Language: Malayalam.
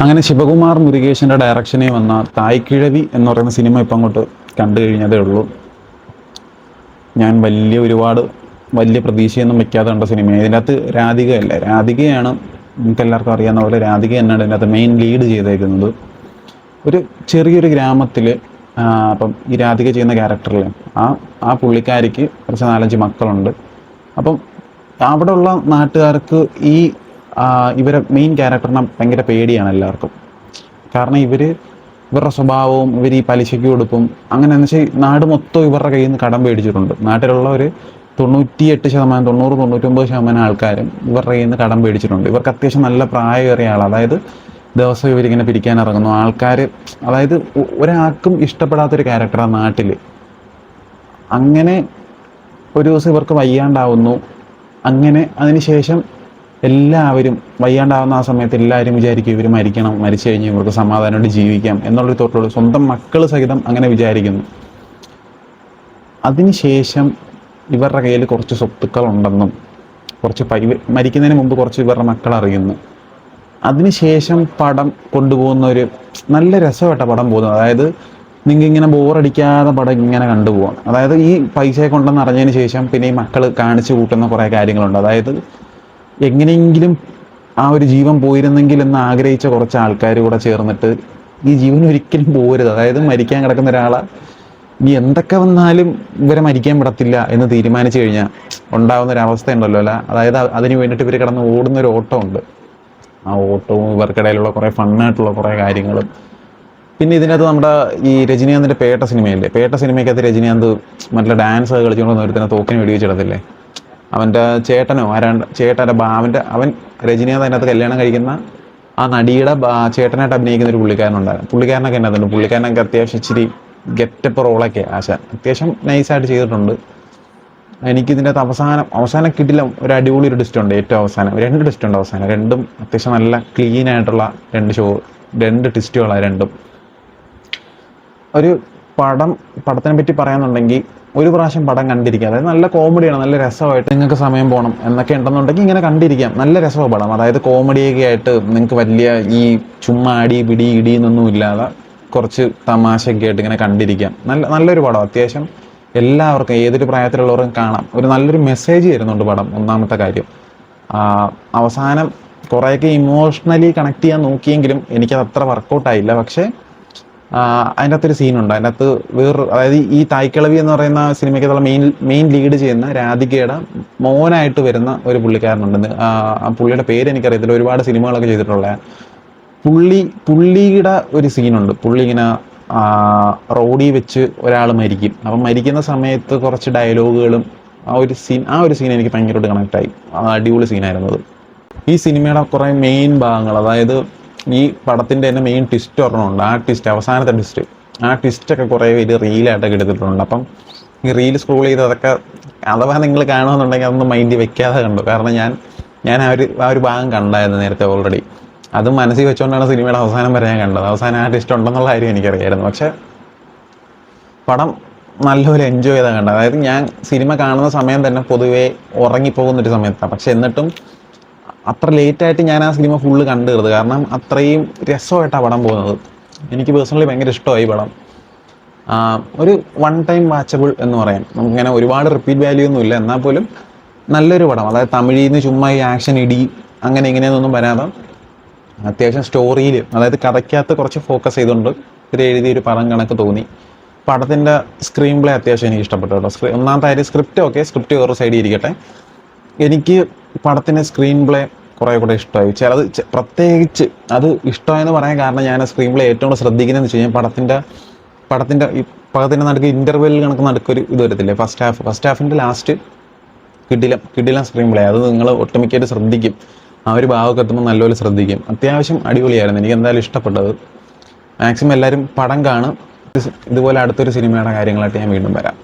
അങ്ങനെ ശിവകുമാർ മുരുകേശൻ്റെ ഡയറക്ഷനിൽ വന്ന തായ്ക്കിഴവി എന്ന് പറയുന്ന സിനിമ ഇപ്പം അങ്ങോട്ട് കണ്ടു കഴിഞ്ഞതേ ഉള്ളൂ. ഞാൻ ഒരുപാട് വലിയ പ്രതീക്ഷയൊന്നും വെക്കാതെ കണ്ട സിനിമയാണ്. ഇതിൻ്റെ അകത്ത് രാധികയല്ലേ, രാധികയാണ് നമുക്ക് എല്ലാവർക്കും അറിയാവുന്ന പോലെ രാധിക തന്നെയാണ് ഇതിൻ്റെ അകത്ത് മെയിൻ ലീഡ് ചെയ്തേക്കുന്നത്. ഒരു ചെറിയൊരു ഗ്രാമത്തിൽ അപ്പം ഈ രാധിക ചെയ്യുന്ന ക്യാരക്ടറിൽ ആ പുള്ളിക്കാരിക്ക് കുറച്ച് 4-5 മക്കളുണ്ട്. അപ്പം അവിടെ ഉള്ള നാട്ടുകാർക്ക് ഇവരെ മെയിൻ ക്യാരക്ടറിനെ ഭയങ്കര പേടിയാണ് എല്ലാവർക്കും. കാരണം ഇവരുടെ സ്വഭാവവും ഈ പലിശയ്ക്ക് കൊടുക്കും അങ്ങനെ എന്ന് വെച്ചാൽ നാട് മൊത്തം ഇവരുടെ കയ്യിൽ നിന്ന് കടം പേടിച്ചിട്ടുണ്ട്. നാട്ടിലുള്ള ഒരു 98%, 90-99% ആൾക്കാരും ഇവരുടെ കയ്യിൽ നിന്ന് കടം പേടിച്ചിട്ടുണ്ട്. ഇവർക്ക് അത്യാവശ്യം നല്ല പ്രായമേറിയ ആൾ, അതായത് ദിവസം ഇവരിങ്ങനെ പിരിക്കാൻ ഇറങ്ങുന്നു ആൾക്കാർ, അതായത് ഒരാൾക്കും ഇഷ്ടപ്പെടാത്തൊരു ക്യാരക്ടറാണ് നാട്ടിൽ. അങ്ങനെ ഒരു ദിവസം ഇവർക്ക് വയ്യാണ്ടാവുന്നു. അങ്ങനെ അതിനുശേഷം എല്ലാവരും വയ്യാണ്ടാവുന്ന ആ സമയത്ത് എല്ലാവരും വിചാരിക്കും ഇവർ മരിക്കണം, മരിച്ചു കഴിഞ്ഞ് ഇവർക്ക് സമാധാനമായിട്ട് ജീവിക്കാം എന്നുള്ളൊരു തോട്ടുള്ളൂ. സ്വന്തം മക്കൾ സഹിതം അങ്ങനെ വിചാരിക്കുന്നു. അതിനുശേഷം ഇവരുടെ കയ്യിൽ കുറച്ച് സ്വത്തുക്കളുണ്ടെന്നും മരിക്കുന്നതിന് മുമ്പ് കുറച്ച് ഇവരുടെ മക്കൾ അറിയുന്നു. അതിനുശേഷം പടം കൊണ്ടുപോകുന്ന ഒരു നല്ല രസമായിട്ട പടം പോകുന്നത്. അതായത് നിങ്ങൾക്ക് ഇങ്ങനെ ബോറടിക്കാതെ പടം ഇങ്ങനെ കണ്ടുപോകാം. അതായത് ഈ പൈസയെ കൊണ്ടെന്ന് അറിഞ്ഞതിന് ശേഷം പിന്നെ ഈ മക്കൾ കാണിച്ചു കൂട്ടുന്ന കുറേ കാര്യങ്ങളുണ്ട്. അതായത് എങ്ങനെയെങ്കിലും ആ ഒരു ജീവൻ പോയിരുന്നെങ്കിൽ എന്ന് ആഗ്രഹിച്ച കുറച്ച് ആൾക്കാർ കൂടെ ചേർന്നിട്ട് ഈ ജീവൻ ഒരിക്കലും പോരുത്, അതായത് മരിക്കാൻ കിടക്കുന്ന ഒരാളെ ഇനി എന്തൊക്കെ വന്നാലും ഇവരെ മരിക്കാൻ വിടത്തില്ല എന്ന് തീരുമാനിച്ചു കഴിഞ്ഞാൽ ഉണ്ടാകുന്ന ഒരു അവസ്ഥ ഉണ്ടല്ലോ അല്ല. അതായത് അതിന് വേണ്ടിയിട്ട് ഇവർ കിടന്ന് ഓടുന്ന ഒരു ഓട്ടമുണ്ട്. ആ ഓട്ടവും ഇവർക്കിടയിലുള്ള കുറേ ഫണ്ണായിട്ടുള്ള കുറേ കാര്യങ്ങളും. പിന്നെ ഇതിനകത്ത് നമ്മുടെ ഈ രജനീകാന്തിൻ്റെ പേട്ട സിനിമയില്ലേ, പേട്ട സിനിമയ്ക്കകത്ത് രജനീകാന്ത് നല്ല ഡാൻസ് ഒക്കെ കളിച്ചുകൊണ്ട് ഒരുത്തന്നെ തോക്കിന് വെടിവെച്ചിടത്തില്ലേ, അവൻ്റെ ചേട്ടനോ ചേട്ടൻ്റെ അവൻ രജനീകാന്ത് അതിനകത്ത് കല്യാണം കഴിക്കുന്ന ആ നടിയുടെ ചേട്ടനായിട്ട് അഭിനയിക്കുന്ന ഒരു പുള്ളിക്കാരനുണ്ടായിരുന്നു. പുള്ളിക്കാരനൊക്കെ എന്നാ പുള്ളിക്കാരനൊക്കെ അത്യാവശ്യം ഇച്ചിരി ഗെറ്റപ്പ് റോളൊക്കെ അത്യാവശ്യം നൈസായിട്ട് ചെയ്തിട്ടുണ്ട്. എനിക്കിതിൻ്റെ അകത്ത് അവസാനം കിട്ടില്ല ഒരു അടിപൊളി ഒരു ടിസ്റ്റ് ഉണ്ട്. ഏറ്റവും അവസാനം 2 ടിസ്റ്റ് ഉണ്ട് അവസാനം. രണ്ടും അത്യാവശ്യം നല്ല ക്ലീൻ ആയിട്ടുള്ള 2 ടിസ്റ്റുകളാണ് രണ്ടും. ഒരു പടത്തിനെ പറ്റി പറയാന്നുണ്ടെങ്കിൽ ഒരു പ്രാവശ്യം പടം കണ്ടിരിക്കുക. അതായത് നല്ല കോമഡിയാണ്, നല്ല രസമായിട്ട് നിങ്ങൾക്ക് സമയം പോകണം എന്നൊക്കെ ഉണ്ടെന്നുണ്ടെങ്കിൽ ഇങ്ങനെ കണ്ടിരിക്കാം. നല്ല രസമാണ് പടം. അതായത് കോമഡിയൊക്കെ ആയിട്ട് നിങ്ങൾക്ക് വലിയ ഈ ചുമ്മാ അടി പിടി ഇടി എന്നൊന്നും ഇല്ലാതെ കുറച്ച് തമാശയൊക്കെ ആയിട്ട് ഇങ്ങനെ കണ്ടിരിക്കാം. നല്ലൊരു പടം. അത്യാവശ്യം എല്ലാവർക്കും ഏതൊരു പ്രായത്തിലുള്ളവർക്കും കാണാം. ഒരു നല്ലൊരു മെസ്സേജ് തരുന്നുണ്ട് പടം. ഒന്നാമത്തെ കാര്യം, അവസാനം കുറേയൊക്കെ ഇമോഷണലി കണക്ട് ചെയ്യാൻ നോക്കിയെങ്കിലും എനിക്കത് അത്ര വർക്കൗട്ടായില്ല. പക്ഷേ അതിൻ്റെ അകത്തൊരു സീനുണ്ട്. അതിൻ്റെ അകത്ത് അതായത് ഈ തായ്ക്കിളവി എന്ന് പറയുന്ന സിനിമയ്ക്കകത്തുള്ള മെയിൻ ലീഡ് ചെയ്യുന്ന രാധികയുടെ മോനായിട്ട് വരുന്ന ഒരു പുള്ളിക്കാരനുണ്ട്. ആ പുള്ളിയുടെ പേര് എനിക്കറിയത്തില്ല, ഒരുപാട് സിനിമകളൊക്കെ ചെയ്തിട്ടുള്ള പുള്ളിയുടെ ഒരു സീനുണ്ട്. പുള്ളി ഇങ്ങനെ റോഡിൽ വെച്ച് ഒരാൾ മരിക്കും. അപ്പം മരിക്കുന്ന സമയത്ത് കുറച്ച് ഡയലോഗുകളും ആ ഒരു സീൻ എനിക്ക് ഭയങ്കരമായിട്ട് കണക്റ്റായി. അടിപൊളി സീനായിരുന്നത്. ഈ സിനിമയുടെ കുറേ മെയിൻ ഭാഗങ്ങൾ, അതായത് ഈ പടത്തിൻ്റെ തന്നെ മെയിൻ ട്വിസ്റ്റ് ഒരെണ്ണമുണ്ട്. അവസാനത്തെ ട്വിസ്റ്റൊക്കെ കുറേ പേര് റീലായിട്ടൊക്കെ എടുത്തിട്ടുണ്ട്. അപ്പം ഈ റീൽ സ്ക്രോൾ ചെയ്ത് അതൊക്കെ അഥവാ നിങ്ങൾ കാണുമെന്നുണ്ടെങ്കിൽ അതൊന്നും മൈൻഡ് വെക്കാതെ കണ്ടു. കാരണം ഞാൻ ആ ഒരു ഭാഗം കണ്ടായിരുന്നു നേരത്തെ ഓൾറെഡി. അത് മനസ്സിൽ വെച്ചുകൊണ്ടാണ് സിനിമയുടെ അവസാനം വരെ ഞാൻ കണ്ടത്. അവസാനം ആ ട്വിസ്റ്റ് ഉണ്ടെന്നുള്ള കാര്യം എനിക്കറിയായിരുന്നു. പക്ഷെ പടം നല്ലപോലെ എൻജോയ് ചെയ്താൽ കണ്ടത്. അതായത് ഞാൻ സിനിമ കാണുന്ന സമയം തന്നെ പൊതുവേ ഉറങ്ങിപ്പോകുന്നൊരു സമയത്താണ്. പക്ഷെ എന്നിട്ടും അത്ര ലേറ്റായിട്ട് ഞാൻ ആ സിനിമ ഫുള്ള് കണ്ടു തീർന്നത്. കാരണം അത്രയും രസമായിട്ടാണ് പടം പോകുന്നത്. എനിക്ക് പേഴ്സണലി ഭയങ്കര ഇഷ്ടമായി പടം. ഒരു 1 ടൈം വാച്ചബിൾ എന്ന് പറയാം. നമുക്കിങ്ങനെ ഒരുപാട് റിപ്പീറ്റ് വാല്യൂ ഒന്നും ഇല്ല, എന്നാൽ പോലും നല്ലൊരു പടം. അതായത് തമിഴിൽ നിന്ന് ചുമ്മാ ഈ ആക്ഷൻ ഇടി അങ്ങനെ ഇങ്ങനെയൊന്നും വരാതെ അത്യാവശ്യം സ്റ്റോറിയിൽ, അതായത് കഥയ്ക്കകത്ത് കുറച്ച് ഫോക്കസ് ചെയ്തുകൊണ്ട് എഴുതിയൊരു പടം കണക്ക് തോന്നി. പടത്തിൻ്റെ സ്ക്രീൻ പ്ലേ അത്യാവശ്യം എനിക്ക് ഇഷ്ടപ്പെട്ടു കേട്ടോ. ഒന്നാമത്തെ കാര്യം സ്ക്രിപ്റ്റ് വേറൊരു സൈഡിൽ ഇരിക്കട്ടെ, എനിക്ക് പടത്തിൻ്റെ സ്ക്രീൻ പ്ലേ കുറേ കൂടെ ഇഷ്ടമായി. ചിലത് പ്രത്യേകിച്ച് അത് ഇഷ്ടമായെന്ന് പറയാൻ കാരണം ഞാൻ സ്ക്രീൻ പ്ലേ ഏറ്റവും കൂടെ ശ്രദ്ധിക്കുന്നതെന്ന് വെച്ച് കഴിഞ്ഞാൽ പടത്തിൻ്റെ നടുക്ക് ഇൻ്റർവെൽ കണക്ക് നടുക്കൊരു ഇത് വരത്തില്ലേ, ഫസ്റ്റ് ഹാഫിൻ്റെ ലാസ്റ്റ് കിടിലം സ്ക്രീൻ പ്ലേ. അത് നിങ്ങൾ ഒട്ടുമിക്കയായിട്ട് ശ്രദ്ധിക്കും. ആ ഒരു ഭാഗമൊക്കെ എത്തുമ്പോൾ നല്ലപോലെ ശ്രദ്ധിക്കും. അത്യാവശ്യം അടിപൊളിയായിരുന്നു. എനിക്ക് എന്തായാലും ഇഷ്ടപ്പെട്ടത്. മാക്സിമം എല്ലാവരും പടം കാണും. ഇതുപോലെ അടുത്തൊരു സിനിമയുടെ കാര്യങ്ങളായിട്ട് ഞാൻ വീണ്ടും വരാം.